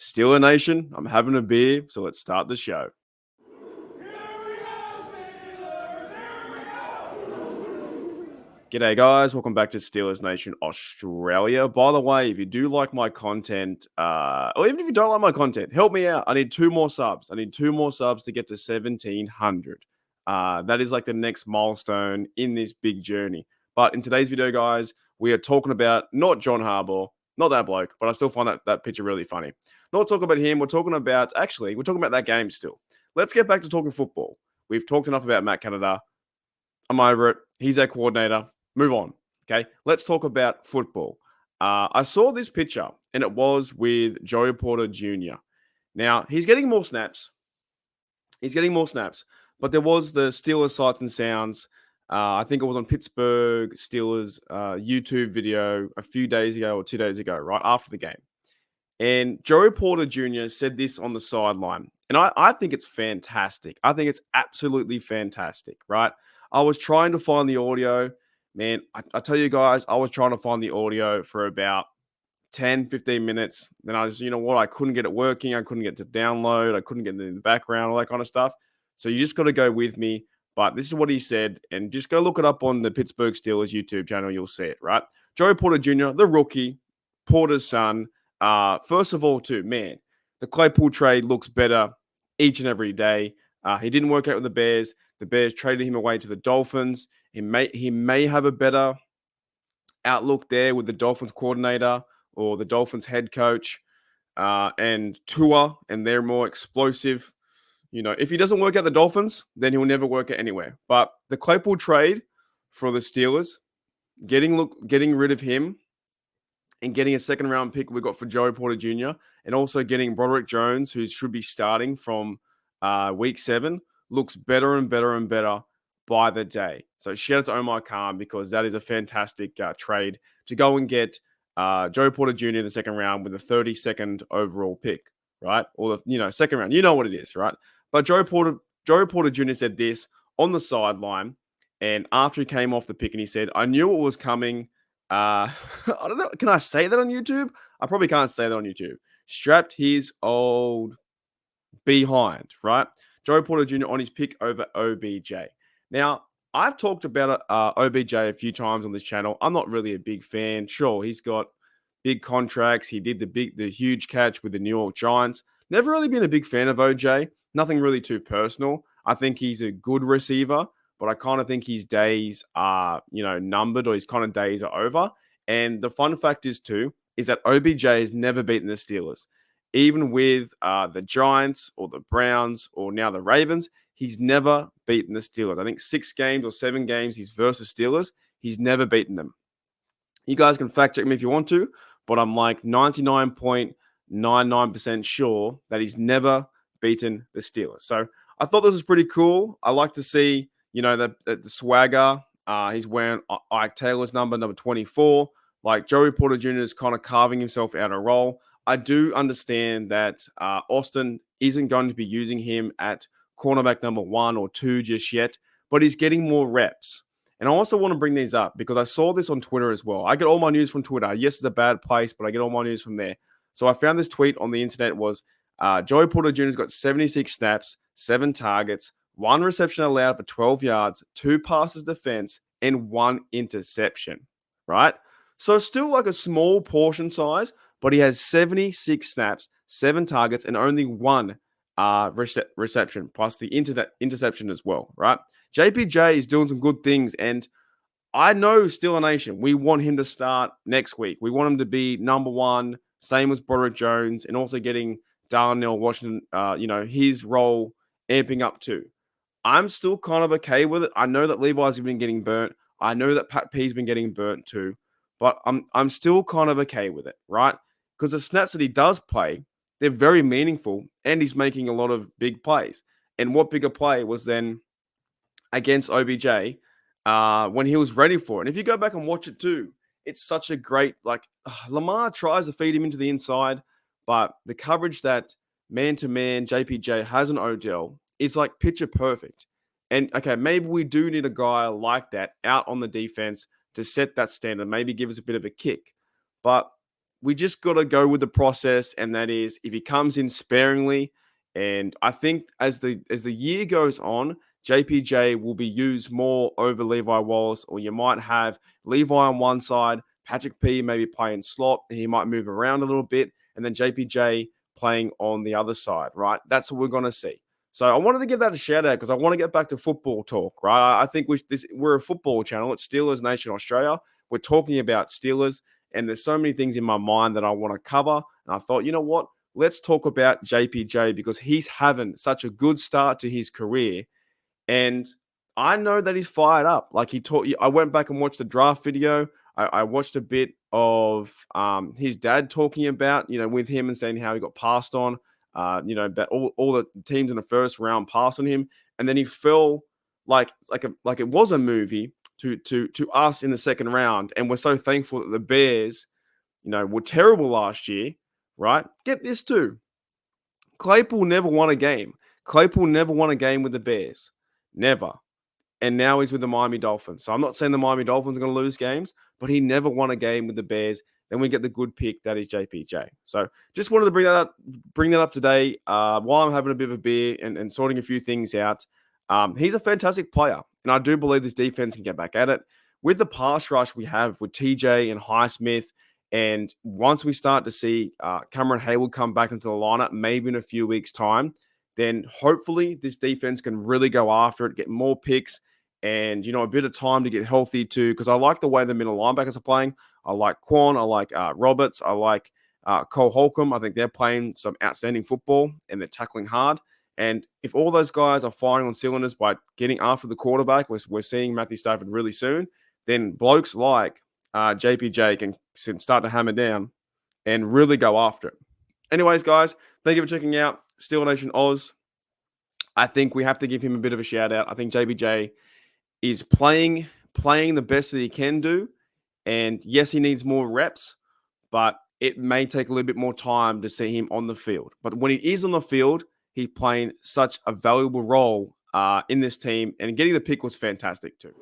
Steeler Nation, I'm having a beer, so let's start the show. G'day guys, welcome back to Steelers Nation Australia. By the way, if you do like my content, or even if you don't like my content, help me out. I need 2 more subs. I need 2 more subs to get to 1,700. That is like the next milestone in this big journey. But in today's video, guys, we are talking about not John Harbaugh, not that bloke, but I still find that picture really funny. Not talking about him. We're talking about that game still. Let's get back to talking football. We've talked enough about Matt Canada. I'm over it. He's our coordinator. Move on. Okay. Let's talk about football. I saw this picture and it was with Joey Porter Jr. Now, he's getting more snaps. But there was the Steelers sights and sounds. I think it was on Pittsburgh Steelers YouTube video a few days ago or 2 days ago, right after the game. And Joey Porter Jr. said this on the sideline. And I think it's fantastic. I think it's absolutely fantastic, right? I was trying to find the audio. Man, I tell you guys, I was trying to find the audio for about 10, 15 minutes. Then I was, I couldn't get it working. I couldn't get to download. I couldn't get it in the background, all that kind of stuff. So you just got to go with me. But this is what he said. And just go look it up on the Pittsburgh Steelers YouTube channel. You'll see it, right? Joey Porter Jr., the rookie, Porter's son. First of all, too, man, the Claypool trade looks better each and every day. He didn't work out with the Bears. The Bears traded him away to the Dolphins. He may have a better outlook there with the Dolphins coordinator or the Dolphins head coach and Tua, and they're more explosive. If he doesn't work out the Dolphins, then he'll never work out anywhere. But the Claypool trade for the Steelers, getting rid of him and getting a second-round pick we got for Joey Porter Jr., and also getting Broderick Jones, who should be starting from week 7, looks better and better and better by the day. So shout out to Omar Khan, because that is a fantastic trade to go and get Joey Porter Jr. in the second round with a 32nd overall pick, right? Or the second round. You know what it is, right? But Joey Porter Jr. said this on the sideline, and after he came off the pick, and he said, "I knew it was coming." I don't know. Can I say that on YouTube? I probably can't say that on YouTube. Strapped his old behind, right? Joey Porter Jr. on his pick over OBJ. Now, I've talked about OBJ a few times on this channel. I'm not really a big fan. Sure, he's got big contracts. He did the huge catch with the New York Giants. Never really been a big fan of OJ. Nothing really too personal. I think he's a good receiver, but I kind of think his days are, numbered, or his kind of days are over. And the fun fact is that OBJ has never beaten the Steelers. Even with the Giants or the Browns or now the Ravens, he's never beaten the Steelers. I think 6 games or 7 games he's versus Steelers, he's never beaten them. You guys can fact check me if you want to, but I'm like 99.99% sure that he's never beaten the Steelers. So I thought this was pretty cool. I like to see, the swagger. He's wearing Ike Taylor's number 24. Like Joey Porter Jr. is kind of carving himself out a role. I do understand that Austin isn't going to be using him at cornerback number 1 or 2 just yet, but he's getting more reps. And I also want to bring these up because I saw this on Twitter as well. I get all my news from Twitter. Yes, it's a bad place, but I get all my news from there. So I found this tweet on the internet was Joey Porter Jr.'s got 76 snaps, 7 targets, 1 reception allowed for 12 yards, 2 passes defense, and 1 interception, right? So still like a small portion size, but he has 76 snaps, 7 targets, and only 1 reception, plus the interception as well, right? JPJ is doing some good things, and I know Steeler Nation, we want him to start next week. We want him to be number 1, same as Broderick Jones, and also getting Darnell Washington, his role amping up too. I'm still kind of okay with it. I know that Levi's been getting burnt. I know that Pat P's been getting burnt too, but I'm still kind of okay with it, right? Because the snaps that he does play, they're very meaningful, and he's making a lot of big plays. And what bigger play was then against OBJ when he was ready for it? And if you go back and watch it too, it's such a great, Lamar tries to feed him into the inside, but the coverage that man-to-man JPJ has on Odell is like picture perfect. And okay, maybe we do need a guy like that out on the defense to set that standard, maybe give us a bit of a kick. But we just got to go with the process, and that is if he comes in sparingly. And I think as the year goes on, JPJ will be used more over Levi Wallace, or you might have Levi on one side, Patrick P maybe playing slot, and he might move around a little bit, and then JPJ playing on the other side, right? That's what we're going to see. So I wanted to give that a shout out because I want to get back to football talk, right? I think we're a football channel. It's Steelers Nation Australia. We're talking about Steelers, and there's so many things in my mind that I want to cover. And I thought, you know what? Let's talk about JPJ because he's having such a good start to his career. And I know that he's fired up. Like I went back and watched the draft video. I watched a bit of his dad talking about, with him and saying how he got passed on, that all the teams in the first round passed on him. And then he fell like it was a movie to us in the second round. And we're so thankful that the Bears, were terrible last year, right? Get this too. Claypool never won a game. Claypool never won a game with the Bears. Never. And now he's with the Miami Dolphins. So I'm not saying the Miami Dolphins are going to lose games, but he never won a game with the Bears. Then we get the good pick, that is JPJ. So just wanted to bring that up today while I'm having a bit of a beer and sorting a few things out. He's a fantastic player, and I do believe this defense can get back at it. With the pass rush we have with TJ and Highsmith, and once we start to see Cameron Hayward come back into the lineup, maybe in a few weeks' time, then hopefully this defense can really go after it, get more picks, and, a bit of time to get healthy too, because I like the way the middle linebackers are playing. I like Quan. I like Roberts. I like Cole Holcomb. I think they're playing some outstanding football, and they're tackling hard. And if all those guys are firing on cylinders by getting after the quarterback, we're seeing Matthew Stafford really soon, then blokes like JPJ can start to hammer down and really go after it. Anyways, guys, thank you for checking out Steel Nation Oz. I think we have to give him a bit of a shout out. I think JPJ is playing the best that he can do. And yes, he needs more reps, but it may take a little bit more time to see him on the field. But when he is on the field, he's playing such a valuable role in this team. And getting the pick was fantastic too.